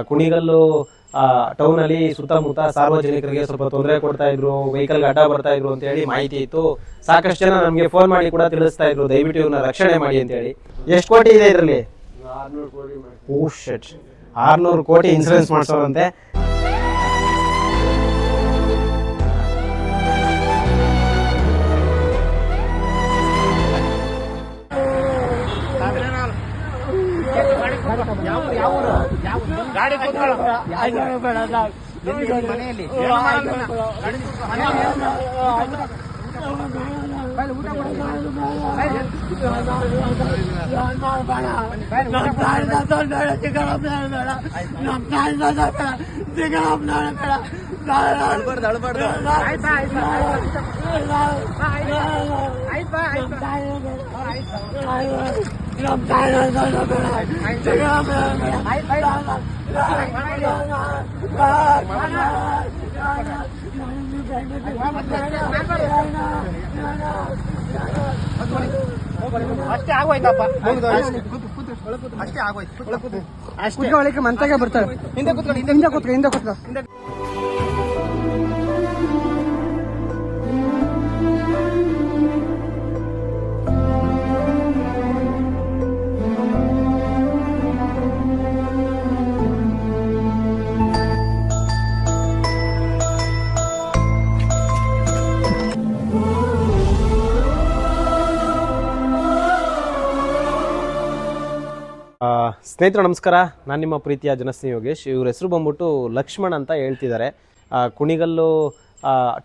Kunigal town ಅಲ್ಲಿ ಸುತ್ತಮುತ್ತ ಸಾರ್ವಜನಿಕರಿಗೆ ಸ್ವಲ್ಪ ತೊಂದರೆ ಕೊಡ್ತಾ ಇದ್ರು, ವೆಹಿಕಲ್ ಅಡ್ಡ ಬರ್ತಾ ಇದ್ರು ಅಂತ ಹೇಳಿ ಮಾಹಿತಿ ಇತ್ತು. ಸಾಕಷ್ಟು ಜನ ನಮ್ಗೆ ಫೋನ್ ಮಾಡಿ ಕೂಡ ತಿಳಿಸ್ತಾ ಇದ್ರು, ದಯವಿಟ್ಟು ಇವ್ರನ್ನ ರಕ್ಷಣೆ ಮಾಡಿ ಅಂತ ಹೇಳಿ. ಎಷ್ಟು ಕೋಟಿ ಇದೆ ಇದರಲ್ಲಿ? 600 ಕೋಟಿ ಇನ್ಸೂರೆನ್ಸ್ ಮಾಡಿಸೋರಂತೆ. ಗಾಡಿ ಮನೆಯಲ್ಲಿ ಅಷ್ಟೇ ಆಗೋಯ್ತಪ್ಪ, ಅಷ್ಟೇ ಆಗೋಯ್ತು. ಅಷ್ಟೇ ಮಂತಾಗೆ ಬರ್ತಾರೆ. ಹಿಂದೆ ಕೂತ್ಕೊ. ಸ್ನೇಹಿತರು ನಮಸ್ಕಾರ, ನಾನು ನಿಮ್ಮ ಪ್ರೀತಿಯ ಜನಸ್ನೇಹಿ ಯೋಗೇಶ್. ಇವ್ರ ಹೆಸರು ಬಂದ್ಬಿಟ್ಟು ಲಕ್ಷ್ಮಣ್ ಅಂತ ಹೇಳ್ತಿದ್ದಾರೆ. ಕುಣಿಗಲ್ಲು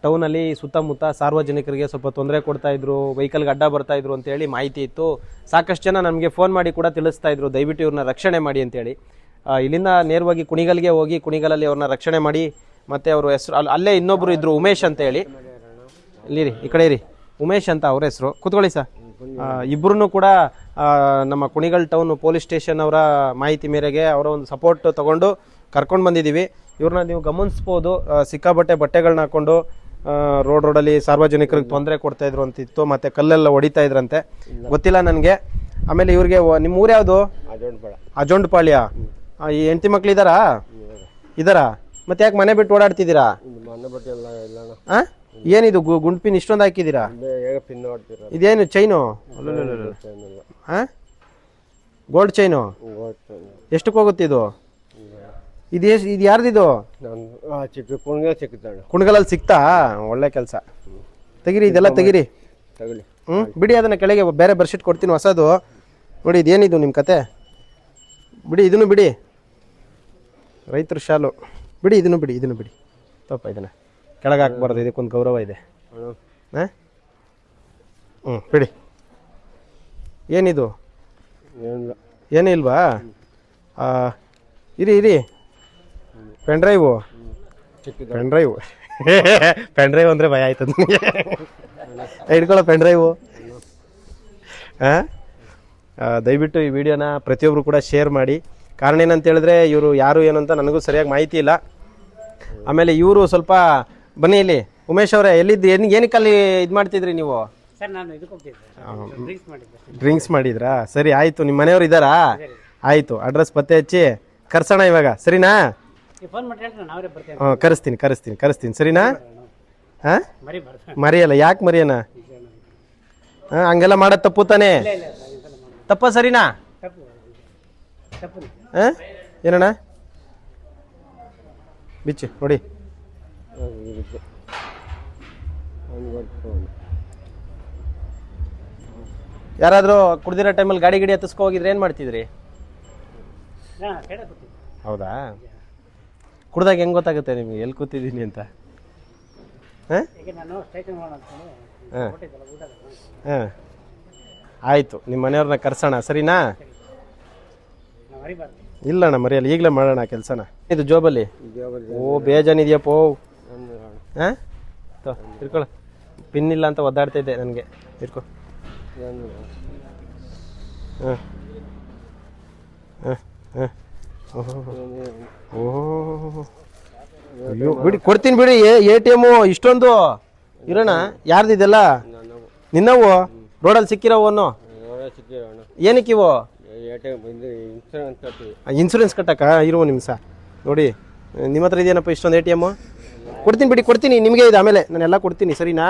ಟೌನಲ್ಲಿ ಸುತ್ತಮುತ್ತ ಸಾರ್ವಜನಿಕರಿಗೆ ಸ್ವಲ್ಪ ತೊಂದರೆ ಕೊಡ್ತಾ ಇದ್ರು, ವೆಹಿಕಲ್ಗೆ ಅಡ್ಡ ಬರ್ತಾ ಇದ್ರು ಅಂತ ಹೇಳಿ ಮಾಹಿತಿ ಇತ್ತು. ಸಾಕಷ್ಟು ಜನ ನಮಗೆ ಫೋನ್ ಮಾಡಿ ಕೂಡ ತಿಳಿಸ್ತಾ ಇದ್ರು, ದಯವಿಟ್ಟು ಇವ್ರನ್ನ ರಕ್ಷಣೆ ಮಾಡಿ ಅಂತೇಳಿ. ಇಲ್ಲಿಂದ ನೇರವಾಗಿ ಕುಣಿಗಲ್ಗೆ ಹೋಗಿ ಕುಣಿಗಲಲ್ಲಿ ಅವ್ರನ್ನ ರಕ್ಷಣೆ ಮಾಡಿ. ಮತ್ತು ಅವ್ರ ಹೆಸರು ಅಲ್ಲೇ ಇನ್ನೊಬ್ರು ಇದ್ರು, ಉಮೇಶ್ ಅಂತ ಹೇಳಿ. ಇಲ್ಲಿರಿ, ಈ ಕಡೆ ಇರಿ, ಉಮೇಶ್ ಅಂತ ಅವ್ರ ಹೆಸರು. ಕೂತ್ಕೊಳ್ಳಿ ಸರ್. ಇಬ್ಬರೂ ಕೂಡ ನಮ್ಮ ಕುಣಿಗಲ್ ಟೌನ್ ಪೊಲೀಸ್ ಸ್ಟೇಷನ್ ಅವರ ಮಾಹಿತಿ ಮೇರೆಗೆ ಅವರ ಒಂದು ಸಪೋರ್ಟ್ ತಗೊಂಡು ಕರ್ಕೊಂಡು ಬಂದಿದ್ದೀವಿ. ಇವ್ರನ್ನ ನೀವು ಗಮನಿಸ್ಬೋದು, ಸಿಕ್ಕಾಬಟ್ಟೆ ಬಟ್ಟೆಗಳನ್ನ ಹಾಕೊಂಡು ರೋಡಲ್ಲಿ ಸಾರ್ವಜನಿಕರಿಗೆ ತೊಂದರೆ ಕೊಡ್ತಾ ಇದ್ರು ಅಂತಿತ್ತು. ಮತ್ತು ಕಲ್ಲೆಲ್ಲ ಹೊಡಿತಾ ಇದ್ರಂತೆ, ಗೊತ್ತಿಲ್ಲ ನನಗೆ. ಆಮೇಲೆ ಇವ್ರಿಗೆ ನಿಮ್ಮ ಊರು ಯಾವುದು? ಅಜೊಂಡ್ಪಾಳ್ಯ. ಈ ಹೆಂಡತಿ ಮಕ್ಳು ಇದ್ದಾರಾ? ಮತ್ತೆ ಯಾಕೆ ಮನೆ ಬಿಟ್ಟು ಓಡಾಡ್ತಿದ್ದೀರಾ? ಏನಿದು ಗುಂಡ್ಪಿನ್ ಇಷ್ಟೊಂದು ಹಾಕಿದ್ದೀರಾ? ಇದೇನು ಚೈನು? Gold chain? ಎಷ್ಟಕ್ಕೆ ಹೋಗುತ್ತೆ ಇದು? ಇದು ಯಾರ್ದಿದು? ಕುಣಗಲಲ್ಲಿ ಸಿಕ್ತಾ? ಒಳ್ಳೆ ಕೆಲಸ. ತೆಗಿರಿ, ಇದೆಲ್ಲ ತೆಗಿರಿ. ಬಿಡಿ ಅದನ್ನ ಕೆಳಗೆ. ಬೇರೆ ಬರ್ಶೀಟ್ ಕೊಡ್ತೀನಿ ಹೊಸದು. ನೋಡಿ, ಇದೇನಿದು ನಿಮ್ಮ ಕತೆ? ಬಿಡಿ, ಇದನ್ನು ಬಿಡಿ. ರೈತರ ಶಾಲು ಬಿಡಿ, ಇದನ್ನು ಬಿಡಿ. ತಪ್ಪ, ಇದನ್ನ ಕೆಳಗೆ ಹಾಕ್ಬಾರ್ದು, ಇದಕ್ಕೊಂದು ಗೌರವ ಇದೆ. ಬಿಡಿ. ಏನಿದು? ಏನೂ ಇಲ್ವಾ? ಇರಿ. ಪೆನ್ ಡ್ರೈವ್ ಅಂದರೆ ಭಯ ಆಯ್ತು ನನಗೆ. ಇಟ್ಕೊಳ್ಳೋ ಪೆನ್ ಡ್ರೈವು. ದಯವಿಟ್ಟು ಈ ವಿಡಿಯೋನ ಪ್ರತಿಯೊಬ್ಬರು ಕೂಡ ಶೇರ್ ಮಾಡಿ. ಕಾರಣ ಏನಂತ ಹೇಳಿದ್ರೆ, ಇವರು ಯಾರು ಏನು ಅಂತ ನನಗೂ ಸರಿಯಾಗಿ ಮಾಹಿತಿ ಇಲ್ಲ. ಆಮೇಲೆ ಇವರು ಸ್ವಲ್ಪ ಬನ್ನಿ ಇಲ್ಲಿ. ಉಮೇಶ್ ಅವರೇ, ಎಲ್ಲಿದ್ದು? ಏನಕ್ಕಲ್ಲಿ ಇದು ಮಾಡ್ತಿದ್ರಿ ನೀವು? ಡ್ರಿಂಕ್ಸ್ ಮಾಡಿದ್ರಾ? ಸರಿ, ಆಯಿತು. ನಿಮ್ಮ ಮನೆಯವ್ರು ಇದ್ದಾರಾ? ಆಯಿತು, ಅಡ್ರೆಸ್ ಪತ್ತೆ ಹಚ್ಚಿ ಕರ್ಸೋಣ ಇವಾಗ, ಸರಿನಾ? ಕರೆಸ್ತೀನಿ ಸರಿನಾ? ಮರಿಯಲ್ಲ, ಯಾಕೆ ಮರಿಯನ? ಹಂಗೆಲ್ಲ ಮಾಡೋದು ತಪ್ಪು ತಾನೇ? ತಪ್ಪ ಸರಿನಾ? ಏನಣ್ಣ? ಬಿಚ್ಚು ನೋಡಿ. ಯಾರಾದರೂ ಕುಡ್ದಿರೋ ಟೈಮಲ್ಲಿ ಗಾಡಿ ಹತ್ತಿಸ್ಕೊ ಹೋಗಿದ್ರೆ ಏನು ಮಾಡ್ತಿದ್ರಿ? ಹೌದಾ? ಕುಡ್ದಾಗ ಹೆಂಗೆ ಗೊತ್ತಾಗುತ್ತೆ ನಿಮಗೆ ಎಲ್ಲಿ ಕೂತಿದ್ದೀನಿ ಅಂತ? ಆಯಿತು, ನಿಮ್ಮ ಮನೆಯವ್ರನ್ನ ಕರ್ಸೋಣ, ಸರಿನಾ? ಇಲ್ಲಣ್ಣ, ಮರೆಯಲ್ಲ, ಈಗಲೇ ಮಾಡೋಣ ಕೆಲಸನ. ಇದು ಜೋಬಲ್ಲಿ? ಓ, ಬೇಜಾನಿದೆಯಪ್ಪೋ. ಇರ್ಕೊಳ್ಳ. ಪಿನ್ ಇಲ್ಲ ಅಂತ ಒದ್ದಾಡ್ತಾ ಇದ್ದೆ ನನಗೆ. ಇರ್ಕೊ. ಅಯ್ಯೋ, ಬಿಡಿ, ಕೊಡ್ತೀನಿ ಬಿಡಿ. ATM ಇಷ್ಟೊಂದು ಇರೋಣ. ಯಾರ್ದಿದೆಲ್ಲ? ನಿನ್ನವು? ರೋಡಲ್ಲಿ ಸಿಕ್ಕಿರೋವನ್ನು ಏನಕ್ಕೆ ಇವು ಇನ್ಸೂರೆನ್ಸ್ ಕಟ್ಟಕ್ಕ ಇರುವ ನಿಮಿಷ ನೋಡಿ ನಿಮ್ಮ ಹತ್ರ ಇದೆಯೇನಪ್ಪ ಇಷ್ಟೊಂದು ಎ ಟಿ ಎಮ್ಮು ಕೊಡ್ತೀನಿ ಬಿಡಿ ಕೊಡ್ತೀನಿ ನಿಮಗೆ ಇದು ಆಮೇಲೆ ನಾನೆಲ್ಲ ಕೊಡ್ತೀನಿ ಸರಿನಾ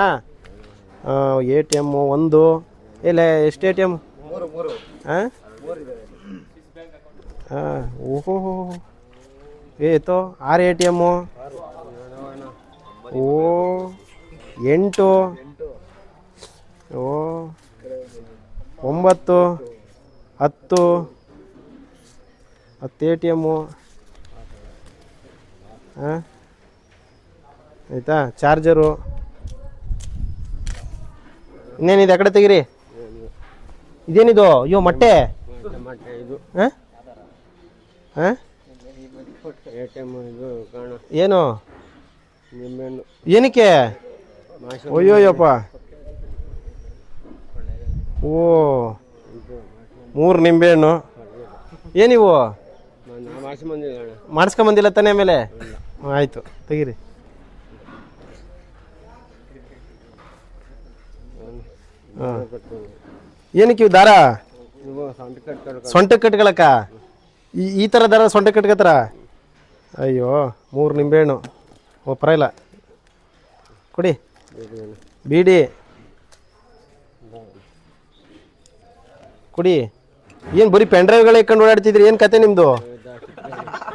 ಎ ಟಿ ಎಮ್ಮು ಒಂದು ಇಲ್ಲ ಎಷ್ಟು ಎ ಟಿ ಎಮ್ ಹಾಂ ಹಾಂ ಓಹೋ ಏತೋ 6 ಎ ಟಿ ಎಮ್ಮು ಓ 8 ಓ 9 10 ಎ ಟಿ ಎಮ್ಮು ಹಾಂ ಆಯಿತಾ ಚಾರ್ಜರು ಇನ್ನೇನಿದೆ ಆ ಕಡೆ ತೆಗೀರಿ ಇದೇನಿದು ಅಯ್ಯೋ ಮೊಟ್ಟೆ ಹಾಂ ಹಾಂ ಏನು ಏನಕ್ಕೆ ಅಯ್ಯೋಯ್ಯಪ್ಪ ಓ 3 ನಿಂಬೆಹಣ್ಣು ಏನಿವು ಮಾಡಿಸ್ಕೊಂಬಂದಿಲ್ಲ ತಾನೇ ಆಮೇಲೆ ಆಯಿತು ತೆಗೀರಿ ಹಾಂ ಏನಕ್ಕೆ ಇವು ದಾರ ಸೊಂಟಕ್ಕೆ ಕಟ್ಕೊಳಕ್ಕ ಈ ಥರ ದಾರ ಸೊಂಟಕ್ಕೆ ಕಟ್ಕೋತಾರ ಅಯ್ಯೋ 3 ನಿಂಬೆಹಣ್ಣು ಓ ಪರವಾಗಿಲ್ಲ ಕೊಡಿ ಬೀಡಿ ಕೊಡಿ ಏನು ಬರೀ ಪೆನ್ಡ್ರೈವ್ಗಳೇ ಇಟ್ಕೊಂಡು ಓಡಾಡ್ತಿದ್ರಿ ಏನು ಕತೆ ನಿಮ್ಮದು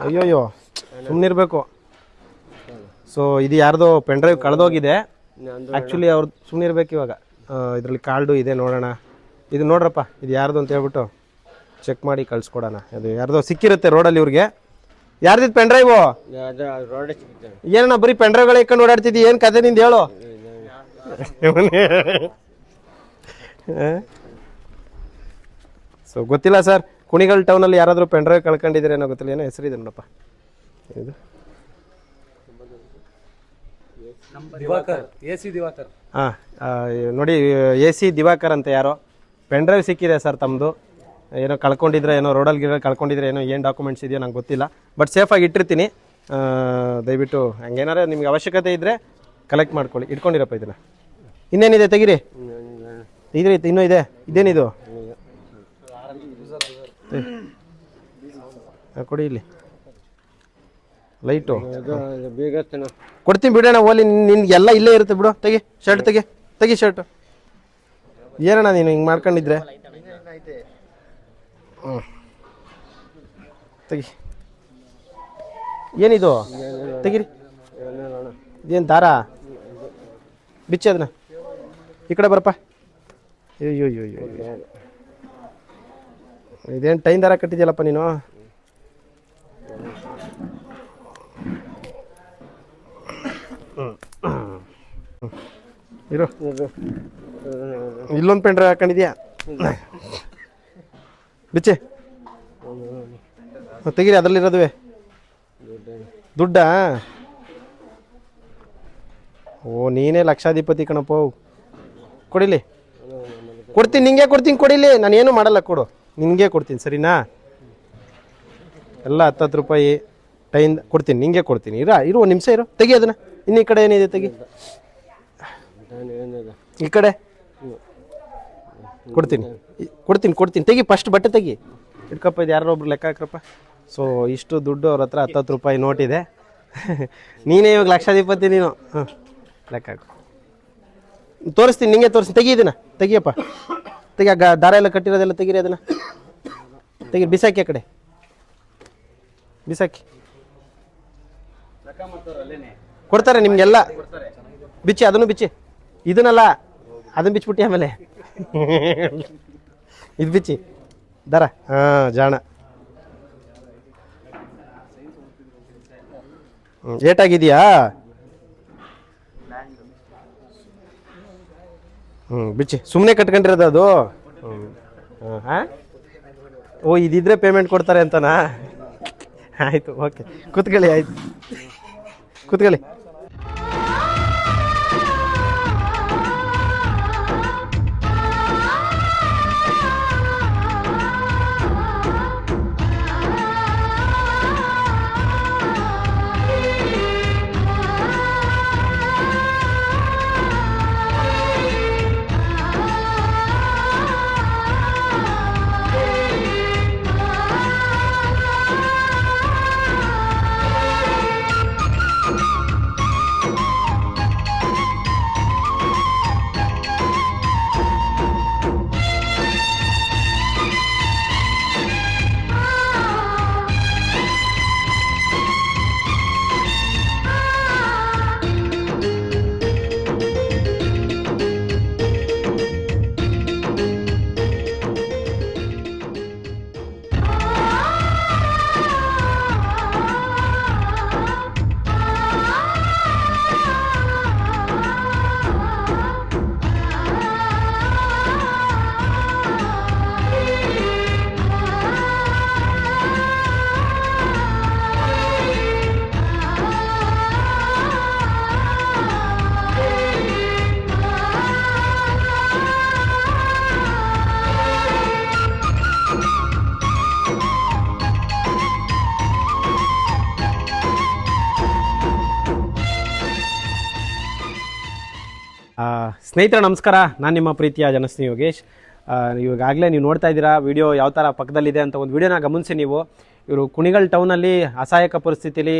ಅಯ್ಯೋಯ್ಯೋ ಸುಮ್ಮನಿರ್ಬೇಕು ಸೊ ಇದು ಯಾರ್ದೋ ಪೆನ್ಡ್ರೈವ್ ಕಳೆದೋಗಿದೆ ಆ್ಯಕ್ಚುಲಿ ಅವ್ರು ಸುಮ್ಮನಿರ್ಬೇಕು ಇವಾಗ ಇದರಲ್ಲಿ ಕಾರ್ಡು ಇದೆ ನೋಡೋಣ ಇದು ನೋಡ್ರಪ್ಪ ಇದು ಯಾರ್ದು ಅಂತ ಹೇಳ್ಬಿಟ್ಟು ಚೆಕ್ ಮಾಡಿ ಕಳ್ಸ್ಕೊಡೋಣ ಅದು ಯಾರ್ದೋ ಸಿಕ್ಕಿರುತ್ತೆ ರೋಡಲ್ಲಿ ಇವ್ರಿಗೆ ಯಾರ್ದಿದ್ದು ಪೆನ್ಡ್ರೈವು ಏನಣ್ಣ ಬರೀ ಪೆನ್ಡ್ರೈವ್ಗಳೇ ಇಟ್ಕೊಂಡು ಓಡಾಡ್ತಿದ್ದಿ ಏನು ಕತೆ ನಿಂದು ಹೇಳು ಸೊ ಗೊತ್ತಿಲ್ಲ ಸರ್ ಕುಣಿಗಲ್ ಟೌನಲ್ಲಿ ಯಾರಾದರೂ ಪೆನ್ಡ್ರೈವ್ ಕಳ್ಕೊಂಡಿದ್ರೆ ಏನೋ ಗೊತ್ತಿಲ್ಲ ಏನೋ ಹೆಸರಿದೆ ನೋಡಪ್ಪ ಇದು ಹಾಂ ನೋಡಿ ಎ ಸಿ ದಿವಾಕರ್ ಅಂತ ಯಾರೋ ಪೆನ್ಡ್ರೈವ್ ಸಿಕ್ಕಿದೆ ಸರ್ ತಮ್ಮದು ಏನೋ ಕಳ್ಕೊಂಡಿದ್ರೆ ಏನೋ ರೋಡಲ್ಲಿ ಗಿಡಲ್ಲಿ ಕಳ್ಕೊಂಡಿದ್ರೆ ಏನೋ ಏನು ಡಾಕ್ಯುಮೆಂಟ್ಸ್ ಇದೆಯೋ ನಂಗೆ ಗೊತ್ತಿಲ್ಲ ಬಟ್ ಸೇಫಾಗಿ ಇಟ್ಟಿರ್ತೀನಿ ದಯವಿಟ್ಟು ಹಂಗೇನಾರು ನಿಮ್ಗೆ ಅವಶ್ಯಕತೆ ಇದ್ದರೆ ಕಲೆಕ್ಟ್ ಮಾಡ್ಕೊಳ್ಳಿ ಇಟ್ಕೊಂಡಿರಪ್ಪ ಇದನ್ನು ಇನ್ನೇನಿದೆ ತೆಗೀರಿ ಇದ್ರಿ ಇನ್ನೂ ಇದೆ ಇದೇನಿದು ಕೊಡಿ ಇಲ್ಲಿ ಲೈಟು ಕೊಡ್ತೀನಿ ಬಿಡೋಣ ಓಲಿ ನಿನ್ಗೆಲ್ಲ ಇಲ್ಲೇ ಇರುತ್ತೆ ಬಿಡು ತೆಗಿ ಶರ್ಟ್ ತೆಗಿ ಶರ್ಟು ಏನಣ್ಣ ನೀನು ಹಿಂಗೆ ಮಾಡ್ಕೊಂಡಿದ್ರೆ ಹ್ಞೂ ತೆಗಿ ಏನಿದು ತೆಗಿರಿ ಇದೇನು ದಾರ ಬಿಚ್ಚಿ ಅದನ್ನ ಈ ಕಡೆ ಬರಪ್ಪ ಅಯ್ಯೋ ಇದೇನು ಟೈನ್ ದಾರ ಕಟ್ಟಿದ್ಯಲ್ಲಪ್ಪ ನೀನು ಇರು ಇಲ್ಲೊಂದು ಪೆಂಡ್ರೈವ್ ಹಾಕೊಂಡಿದ್ಯಾ ಬಿಚ್ಚೆ ತೆಗೀರಿ ಅದರಲ್ಲಿರೋದುವೆ ದುಡ್ಡಾ ಓ ನೀನೇ ಲಕ್ಷಾಧಿಪತಿ ಕಣಪ್ಪ ಕೊಡಿಲಿ ಕೊಡ್ತೀನಿ ನಿಂಗೆ ಕೊಡ್ತೀನಿ ಕೊಡಿಲಿ ನಾನೇನು ಮಾಡಲ್ಲ ಕೊಡು ನಿನಗೆ ಕೊಡ್ತೀನಿ ಸರಿನಾ ಎಲ್ಲ 10 ರೂಪಾಯಿ ಟೈನ್ ಕೊಡ್ತೀನಿ ನಿಂಗೆ ಕೊಡ್ತೀನಿ ಇರು ಒಂದು ನಿಮಿಷ ಇರು ತೆಗಿ ಅದನ್ನ ಇನ್ನು ಈ ಕಡೆ ಏನಿದೆ ತೆಗಿ ಈ ಕಡೆ ಕೊಡ್ತೀನಿ ತೆಗಿ ಫಸ್ಟ್ ಬಟ್ಟೆ ತೆಗಿ ಇಟ್ಕಪ್ಪ ಇದು ಯಾರೋ ಒಬ್ರು ಲೆಕ್ಕ ಹಾಕ್ರಪ್ಪ ಸೊ ಇಷ್ಟು ದುಡ್ಡು ಅವ್ರ ಹತ್ರ 10 ರೂಪಾಯಿ ನೋಟಿದೆ ನೀನೇ ಇವಾಗ ಲಕ್ಷಾಧಿಪತಿ ನೀನು ಹಾಂ ಲೆಕ್ಕ ಹಾಕು ತೋರಿಸ್ತೀನಿ ನಿಂಗೆ ತೋರಿಸ್ತೀನಿ ತೆಗಿ ಇದನ್ನ ತೆಗಿಯಪ್ಪ ತೆಗಿ ದಾರ ಎಲ್ಲ ಕಟ್ಟಿರೋದೆಲ್ಲ ತೆಗೀರಿ ಅದನ್ನು ತೆಗೀರಿ ಬಿಸಾಕಿ ಆ ಕಡೆ ಬಿಸಾಕಿ ಕೊಡ್ತಾರೆ ನಿಮ್ಗೆಲ್ಲ ಬಿಚ್ಚಿ ಅದನ್ನು ಬಿಚ್ಚಿ ಇದನ್ನಲ್ಲ ಅದನ್ನ ಬಿಚ್ಚಿಬಿಟ್ಟು ಆಮೇಲೆ ಇದು ಬಿಚ್ಚಿ ದರ ಹಾಂ ಜಾಣ ಏಟಾಗಿದೆಯಾ ಬಿಚ್ಚಿ ಸುಮ್ಮನೆ ಕಟ್ಕೊಂಡಿರೋದು ಅದು ಹಾಂ ಓ ಇದಿದ್ರೆ ಪೇಮೆಂಟ್ ಕೊಡ್ತಾರೆ ಅಂತನಾ ಆಯಿತು ಓಕೆ ಕೂತ್ಕೊಳ್ಳಿ ಆಯ್ತು ಕೂತ್ಕೊಳ್ಳಿ ಸ್ನೇಹಿತರೆ ನಮಸ್ಕಾರ, ನಾನು ನಿಮ್ಮ ಪ್ರೀತಿಯ ಜನಸ್ನೇಹಿ ಯೋಗೇಶ್. ಇವಾಗಲೇ ನೀವು ನೋಡ್ತಾ ಇದ್ದೀರಾ ವಿಡಿಯೋ ಯಾವ ಥರ ಪಕ್ಕದಲ್ಲಿದೆ ಅಂತ. ಒಂದು ವಿಡಿಯೋನ ಗಮನಿಸಿ ನೀವು. ಇವರು ಕುಣಿಗಲ್ ಟೌನಲ್ಲಿ ಅಸಹಾಯಕ ಪರಿಸ್ಥಿತಿಯಲ್ಲಿ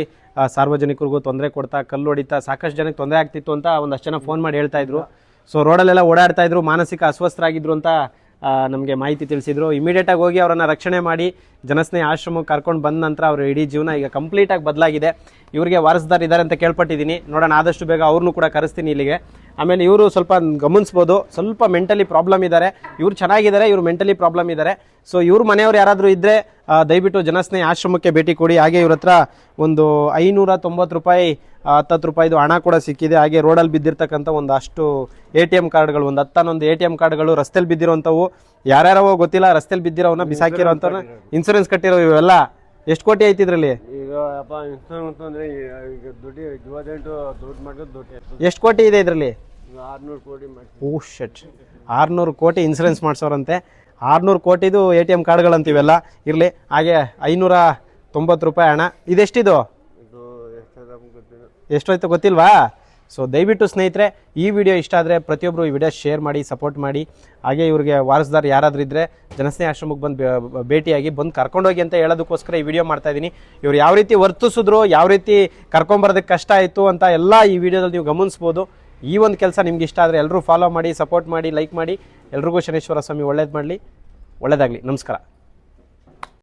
ಸಾರ್ವಜನಿಕರಿಗೂ ತೊಂದರೆ ಕೊಡ್ತಾ, ಕಲ್ಲು ಹೊಡಿತಾ, ಸಾಕಷ್ಟು ಜನಕ್ಕೆ ತೊಂದರೆ ಆಗ್ತಿತ್ತು ಅಂತ ಒಂದಷ್ಟು ಜನ ಫೋನ್ ಮಾಡಿ ಹೇಳ್ತಾ ಇದ್ರು. ಸೊ ರೋಡಲ್ಲೆಲ್ಲ ಓಡಾಡ್ತಾ ಇದ್ರು, ಮಾನಸಿಕ ಅಸ್ವಸ್ಥರಾಗಿದ್ರು ಅಂತ ನಮಗೆ ಮಾಹಿತಿ ತಿಳಿಸಿದ್ರು. ಇಮಿಡಿಯೇಟಾಗಿ ಹೋಗಿ ಅವರನ್ನು ರಕ್ಷಣೆ ಮಾಡಿ ಜನಸ್ನೇಹಿ ಆಶ್ರಮಕ್ಕೆ ಕರ್ಕೊಂಡು ಬಂದ ನಂತರ ಅವ್ರ ಇಡೀ ಜೀವನ ಈಗ ಕಂಪ್ಲೀಟಾಗಿ ಬದಲಾಗಿದೆ. ಇವರಿಗೆ ವಾರಸ್ದಾರ್ ಇದ್ದಾರೆ ಅಂತ ಕೇಳ್ಪಟ್ಟಿದ್ದೀನಿ. ನೋಡೋಣ, ಆದಷ್ಟು ಬೇಗ ಅವ್ರನ್ನೂ ಕೂಡ ಕರೆಸ್ತೀನಿ ಇಲ್ಲಿಗೆ. ಆಮೇಲೆ ಇವರು ಸ್ವಲ್ಪ ಗಮನಿಸ್ಬೋದು, ಸ್ವಲ್ಪ ಮೆಂಟಲಿ ಪ್ರಾಬ್ಲಮ್ ಇದ್ದಾರೆ. ಇವ್ರು ಚೆನ್ನಾಗಿದ್ದಾರೆ, ಇವರು ಮೆಂಟಲಿ ಪ್ರಾಬ್ಲಮ್ ಇದ್ದಾರೆ. ಸೊ ಇವ್ರ ಮನೆಯವ್ರು ಯಾರಾದರೂ ಇದ್ದರೆ ದಯವಿಟ್ಟು ಜನಸ್ನೇಹಿ ಆಶ್ರಮಕ್ಕೆ ಭೇಟಿ ಕೊಡಿ. ಹಾಗೆ ಇವ್ರ ಹತ್ರ ಒಂದು 590 ರೂಪಾಯಿ 10 ರೂಪಾಯಿದು ಹಣ ಕೂಡ ಸಿಕ್ಕಿದೆ. ಹಾಗೆ ರೋಡಲ್ಲಿ ಬಿದ್ದಿರ್ತಕ್ಕಂಥ ಒಂದಷ್ಟು ATM ಕಾರ್ಡ್ಗಳು, ಒಂದು 11 ATM ಕಾರ್ಡ್ಗಳು ರಸ್ತೆಯಲ್ಲಿ ಬಿದ್ದಿರೋಂಥವು, ಯಾರ್ಯಾರೋ ಗೊತ್ತಿಲ್ಲ, ರಸ್ತೆಯಲ್ಲಿ ಬಿದ್ದಿರೋವನ್ನ ಬಿಸಾಕಿರೋಂಥವ್ನ ಇನ್ಸೂರೆನ್ಸ್ ಕಟ್ಟಿರೋ ಇವೆಲ್ಲ. ಎಷ್ಟು ಕೋಟಿ ಐತಿ ಇದ್ರಲ್ಲಿ? ಈಗ ಇನ್ಸೂರೆನ್ಸ್ ಅಂದ್ರೆ ಈಗ ದುಡ್ಡು ಮಾಡೋದು ದುಡ್ಡು ಎಷ್ಟು ಕೋಟಿ ಇದೆ ಇದರಲ್ಲಿ? 600 ಕೋಟಿ ಮಾಡಿ. ಓ ಶಟ್, 600 ಕೋಟಿ ಇನ್ಸೂರೆನ್ಸ್ ಮಾಡಿಸೋರಂತೆ. 600 ಕೋಟಿದು ATM ಕಾರ್ಡ್ಗಳಂತೀವೆಲ್ಲ ಇರಲಿ. ಹಾಗೆ 590 ರೂಪಾಯಿ ಹಣ. ಇದೆಷ್ಟಿದು? ಇದು ಗೊತ್ತಿಲ್ಲ, ಎಷ್ಟೋಯ್ತು ಗೊತ್ತಿಲ್ವಾ? ಸೊ ದಯವಿಟ್ಟು ಸ್ನೇಹಿತರೆ, ಈ ವಿಡಿಯೋ ಇಷ್ಟ ಆದರೆ ಪ್ರತಿಯೊಬ್ಬರು ಈ ವಿಡಿಯೋ ಶೇರ್ ಮಾಡಿ, ಸಪೋರ್ಟ್ ಮಾಡಿ. ಹಾಗೆ ಇವ್ರಿಗೆ ವಾರಸ್ದಾರ್ ಯಾರಾದರೂ ಇದ್ದರೆ ಜನಸ್ನೇಹಿ ಆಶ್ರಮಕ್ಕೆ ಬಂದು ಭೇಟಿಯಾಗಿ ಬಂದು ಕರ್ಕೊಂಡೋಗಿ ಅಂತ ಹೇಳೋದಕ್ಕೋಸ್ಕರ ಈ ವಿಡಿಯೋ ಮಾಡ್ತಾ ಇದ್ದೀನಿ. ಇವ್ರು ಯಾವ ರೀತಿ ವರ್ತಿಸಿದ್ರು, ಯಾವ ರೀತಿ ಕರ್ಕೊಂಬರೋದಕ್ಕೆ ಕಷ್ಟ ಆಯಿತು ಅಂತ ಎಲ್ಲ ಈ ವಿಡಿಯೋದಲ್ಲಿ ನೀವು ಗಮನಿಸ್ಬೋದು. ಈ ಒಂದು ಕೆಲಸ ನಿಮ್ಗೆ ಇಷ್ಟ ಆದರೆ ಎಲ್ಲರೂ ಫಾಲೋ ಮಾಡಿ, ಸಪೋರ್ಟ್ ಮಾಡಿ, ಲೈಕ್ ಮಾಡಿ. ಎಲ್ರಿಗೂ ಶನೇಶ್ವರ ಸ್ವಾಮಿ ಒಳ್ಳೇದು ಮಾಡಲಿ, ಒಳ್ಳೇದಾಗಲಿ. ನಮಸ್ಕಾರ.